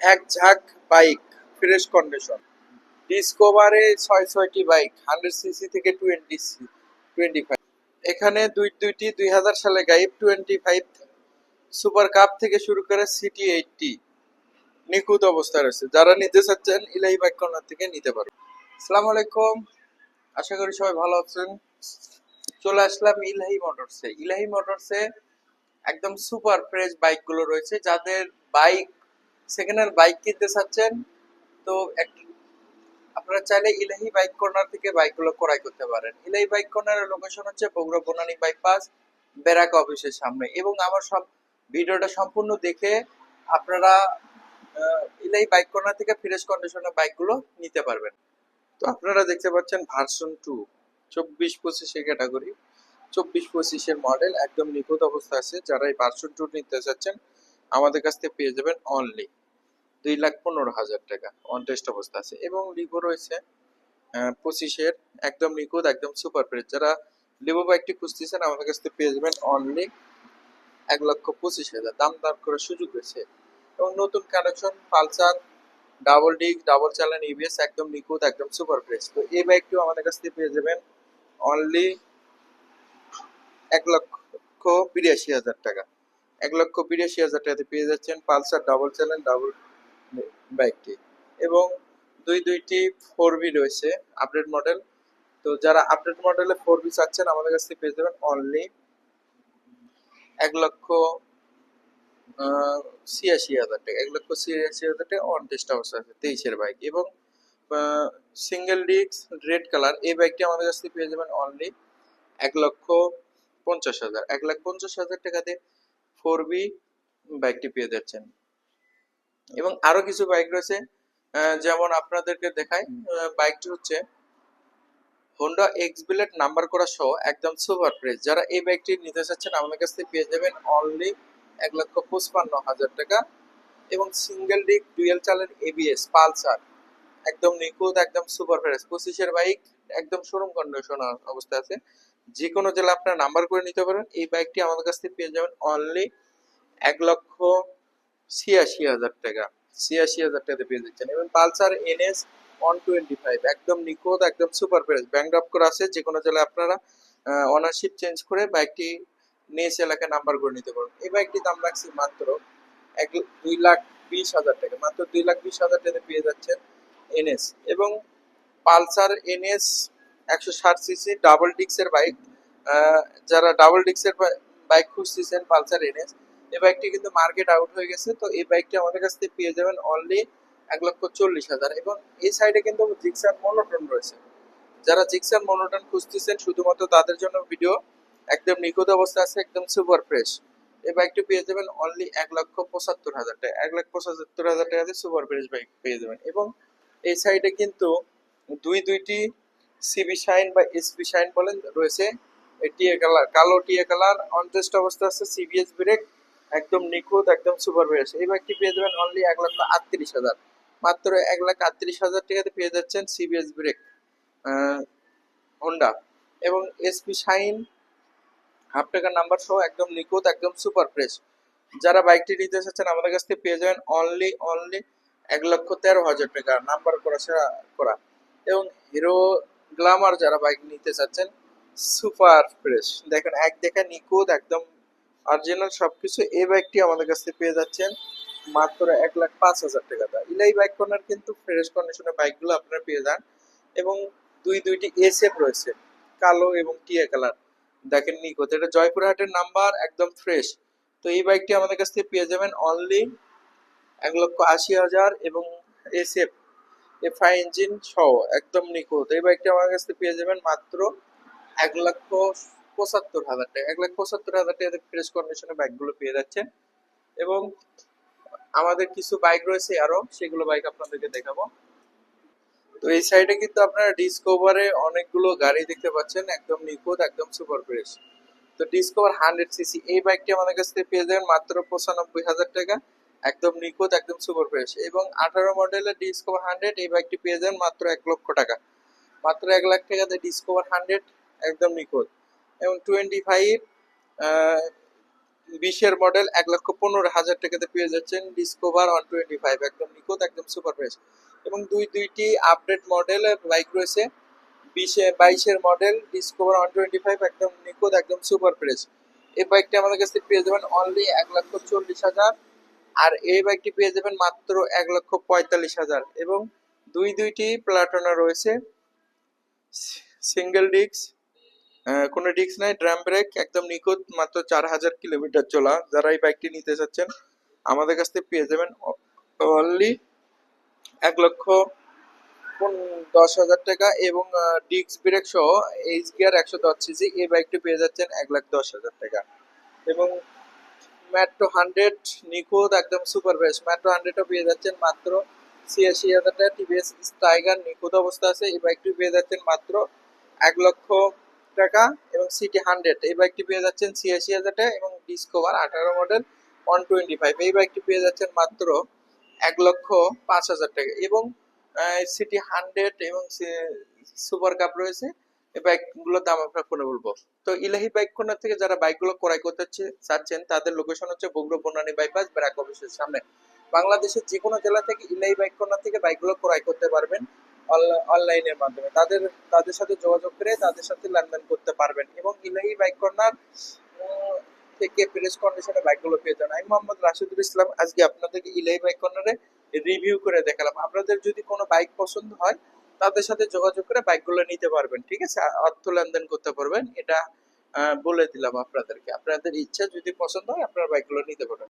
এক ঝাঁক bike fresh condition. ডিসকভারে ছয়টি বাইক 100 সিসি থেকে 25। এখানে দুইটি 2000 সালে গাইড 25 সুপার কাপ থেকে শুরু করে সিটি 80 নিখুঁত অবস্থায় রয়েছে। যারা নিতে চাচ্ছেন ইলাহি বাইক কর্নার থেকে নিতে পারবেন। আসসালামু আলাইকুম, আশা করি সবাই ভালো আছেন। চলে আসলাম ইলাহি মোটরসে একদম সুপার ফ্রেশ বাইকগুলো রয়েছে। যাদের বাইক সেকেন্ড হ্যান্ড বাইক কিনতে চাচ্ছেন তো আপনারা চাইলে ইলাহি বাইক কর্নার থেকে বাইকগুলো ক্রয় করতে পারেন। ইলাহি বাইক কর্নারের লোকেশন হচ্ছে বগুড়া বনানী বাইপাস বেরাক অফিসের সামনে। এবং আমার সব ভিডিওটা সম্পূর্ণ দেখে আপনারা ইলাহি বাইক কর্নার থেকে ফ্রেশ কন্ডিশনের বাইকগুলো নিতে পারবেন। তো আপনারা দেখতে পাচ্ছেন ভার্সন 2 24-25 ক্যাটাগরি, 24-25 মডেল একদম নিখুঁত অবস্থা আছে। যারা এই ভার্সন 2 নিতে চাচ্ছেন আমাদের কাছ থেকে পেয়ে যাবেন অনলি 2,15,000 টাকা। অন টেস্ট অবস্থা আছে এবং লিভো রয়েছে 25 একদম নিখুঁত একদম সুপার ফ্রেশ। যারা লিভো বাইকটি খুঁজতেছেন আমাদের কাছ থেকে পেয়ে যাবেন অনলি 1,25,000। দাম দর করার সুযোগ রয়েছে। এবং নতুন connection Pulsar double disc double চালান ইবিএস একদম নিখুঁত একদম সুপার ফ্রেশ। তো এই বাইকটিও আমাদের কাছ থেকে পেয়ে যাবেন অনলি 1,82,000 টাকা। 1,82,000 টাকাতে পেয়ে যাচ্ছেন পালসার ডাবল চালান ডাবল বাইকটি। এবং দুইটি 4V রয়েছে আপডেট মডেল। তো যারা আপডেট মডেলে 4V চাচ্ছেন আমাদের কাছ থেকে পেয়ে যাবেন অনলি 1,86,000 টাকা। 1,86,000 টাকা অন টেস্ট অবস্থা আছে 23 বাইক। এবং সিঙ্গেল ডিস্ক রেড কালার এই বাইকটি আমাদের কাছ থেকে পেয়ে যাবেন অনলি 1,50,000। 1,50,000 টাকাতে 4V বাইকটি পেয়ে যাচ্ছেন। এবং আরো কিছু বাইক রয়েছে, যেমন আপনাদেরকে দেখাই। বাইকটি হচ্ছে হোন্ডা এক্স ব্লেড নাম্বার করা সহ একদম সুপার ফ্রেশ। যারা এই বাইকটি নিতে চাচ্ছেন আমাদের কাছ থেকে পেয়ে যাবেন অনলি 1,55,000 টাকা। এবং সিঙ্গেল ডিস্ক ডুয়েল চালান এবিএস পালসার একদম নিখুঁত একদম সুপার ফ্রেশ 25 বাইক একদম শোরুম কন্ডিশন অবস্থায় আছে। যে কোনো জেলা আপনার নাম্বার করে নিতে পারেন। এই বাইকটি আমাদের কাছ থেকে পেয়ে যাবেন অনলি 1,86,000 টাকা। 86,000 টাকাতে পেয়ে যাচ্ছেন। এবং পালসার এনএস 125 একদম নিখুঁত একদম সুপার ফ্রেশ ব্যাংক ড্রপ করা আছে। যে কোনো জেলায় আপনারা ওনারশিপ চেঞ্জ করে বাইকটি নিজ এলাকায় নাম্বার করে নিতে পারেন। এই বাইকটির দাম রাখছি মাত্র 2,20,000 টাকা। মাত্র 2,20,000 টাকাতে পেয়ে যাচ্ছেন এনএস। এবং পালসার এনএস 160 সিসি ডাবল ডিস্কের বাইক। যারা ডাবল ডিস্কের বাইক খুঁজতেছেন পালসার এনএস এই বাইকটি কিন্তু মার্কেট আউট হয়ে গেছে। তো এই বাইকটি আমাদের কাছ থেকে পেয়ে যাবেন অনলি 1,40,000। এবং এই সাইডে কিন্তু জিক্সার মনোটন রয়েছে। যারা জিক্সার মনোটন খুঁজতেছেন শুধুমাত্র তাদের জন্য ভিডিও। একদম নিখুঁত অবস্থা আছে একদম সুপার ফ্রেশ। এই বাইকটি পেয়ে যাবেন অনলি 1,75,000 টাকা। 1,75,000 টাকাতে সুপার ফ্রেশ বাইক পেয়ে যাবেন। এবং এই সাইডে কিন্তু দুইটি সিবি শাইন বা এসপি শাইন বলেন রয়েছে। টিয়া কালার কালো টিয়া কালার অন টেস্ট অবস্থা আছে সিবিএস ব্রেক একদম নিখুঁত একদম সুপার ফ্রেশ। এই বাইকটি পেয়ে যাবেন অনলি 1,38,000। মাত্র 1,38,000 টাকাতে পেয়ে যাচ্ছেন সিবিএস ব্রেক হোন্ডা। এবং এসপি শাইন হাফ টাকার নাম্বার সহ একদম নিখুঁত একদম সুপার ফ্রেশ। যারা বাইকটি নিতে চাচ্ছেন আমাদের কাছ থেকে পেয়ে যাবেন অনলি 1,13,000 টাকা নাম্বার করা। এবং হিরো গ্ল্যামার যারা বাইক নিতে চাচ্ছেন সুপার ফ্রেশ দেখেন এক দেখা নিখুঁত একদম অরিজিনাল সবকিছু। এই বাইকটি আমাদের কাছ থেকে পেয়ে যাচ্ছেন মাত্র 1,05,000 টাকা। ইলাই বাইক কর্নার কিন্তু ফ্রেশ কন্ডিশনের বাইকগুলো আপনারা পেয়ে যান। এবং দুইটি এসএফ রয়েছে কালো এবং টিয়া কালার দেখেন নিখুঁত। এটা জয়পুরহাটের নাম্বার একদম ফ্রেশ। তো এই বাইকটি আমাদের কাছ থেকে পেয়ে যাবেন অনলি 1,80,000। এবং এসএফ এফআই ইঞ্জিন সহ একদম নিখুঁত। এই বাইকটি আমার কাছ থেকে পেয়ে যাবেন মাত্র 1,75,000 টাকা। 1,75,000 টাকাতে ফ্রেশ কন্ডিশনে বাইকগুলো পেয়ে যাচ্ছেন। এবং আমাদের কিছু বাইক রয়েছে আরো, সেগুলো বাইক আপনাদেরকে দেখাবো। তো এই সাইডে কিন্তু আপনারা ডিসকভারে অনেকগুলো গাড়ি দেখতে পাচ্ছেন একদম নিখুঁত একদম সুপার ফ্রেশ। তো ডিসকভার 100 সিসি এই বাইকটি আমাদের কাছ থেকে পেয়ে যাবেন মাত্র 95,000 টাকা একদম নিখুঁত একদম সুপার ফ্রেশ। এবং 18 মডেলের ডিসকভার 100 এই বাইকটি পেয়ে যাবেন মাত্র 1,00,000 টাকা। মাত্র 1,00,000 টাকাতে ডিসকভার 100 একদম নিখুঁত। এবং 25 20-এর মডেল 1,15,000 টাকাতে পেয়ে যাচ্ছেন ডিসকভার 125, একদম নিখুঁত, একদম সুপার ফ্রেশ। এবং দুইটি আপডেট মডেল বাইক রয়েছে। 22-এর মডেল ডিসকভার 125, একদম নিখুঁত, একদম সুপার ফ্রেশ। এই বাইকটি আমাদের কাছ থেকে পেয়ে যাবেন অনলি 1,40,000, আর এই বাইকটি পেয়ে যাবেন মাত্র 1,45,000। এবং দুইটি প্লাটনা রয়েছে, সিঙ্গেল ডিস্ক, কোনো ডিস্ক নাই, ড্রাম ব্রেক, একদম নিখুঁত, মাত্র 4,000 কিলোমিটার চলা। যারা এই বাইকটি নিতে চাচ্ছেন আমাদের কাছ থেকে পেয়ে যাবেন অনলি 1,10,000 টাকা। এবং ডিস্ক ব্রেক সহ এইচ গিয়ার 110 সিসি এই বাইকটি পেয়ে যাচ্ছেন 1,10,000 টাকা। এবং মেট্রো 100 নিখুঁত, একদম সুপার ফ্রেশ, মেট্রো 100ও পেয়ে যাচ্ছেন মাত্র 86,000 টাকা। টিভিএস টাইগার নিখুঁত অবস্থা আছে, এই বাইকটি পেয়ে যাচ্ছেন মাত্র 1,00,000 টাকা। এবং সিটি 100 এই বাইকটি পেয়ে যাচ্ছেন 86,000 টাকা। এবং ডিসকভার 18 মডেল 125 এই বাইকটি পেয়ে যাচ্ছেন মাত্র 1,05,000 টাকা। এবং সিটি 100 এবং সুপার কাপ রয়েছে, এই বাইকগুলোর দাম আমরা ফোনে বলবো। তো ইলাহি বাইক কর্নার থেকে যারা বাইকগুলো ক্রয় করতে চাচ্ছেন তাদের লোকেশন হচ্ছে বগুড়া বনানী বাইপাস ব্র্যাক অফিসের সামনে। বাংলাদেশের যে কোনো জেলা থেকে ইলাহি বাইক কর্নার থেকে বাইকগুলো ক্রয় করতে পারবেন অনলাইনের মাধ্যমে। তাদের সাথে যোগাযোগ করে তাদের সাথে লেনদেন করতে পারবেন। এবং ইলাহি বাইক কর্নার থেকে ফ্রেশ কন্ডিশনে বাইকগুলো পেয়ে যান। আমি মোহাম্মদ রাশিদুল ইসলাম আজকে আপনাদেরকে ইলাহি বাইক কর্নারে রিভিউ করে দেখালাম। আপনাদের যদি কোনো বাইক পছন্দ হয় তাদের সাথে যোগাযোগ করে বাইকগুলো নিতে পারবেন, ঠিক আছে, অর্থ লেনদেন করতে পারবেন। এটা বলে দিলাম আপনাদেরকে। আপনাদের ইচ্ছা যদি পছন্দ হয় আপনারা বাইকগুলো নিতে পারবেন।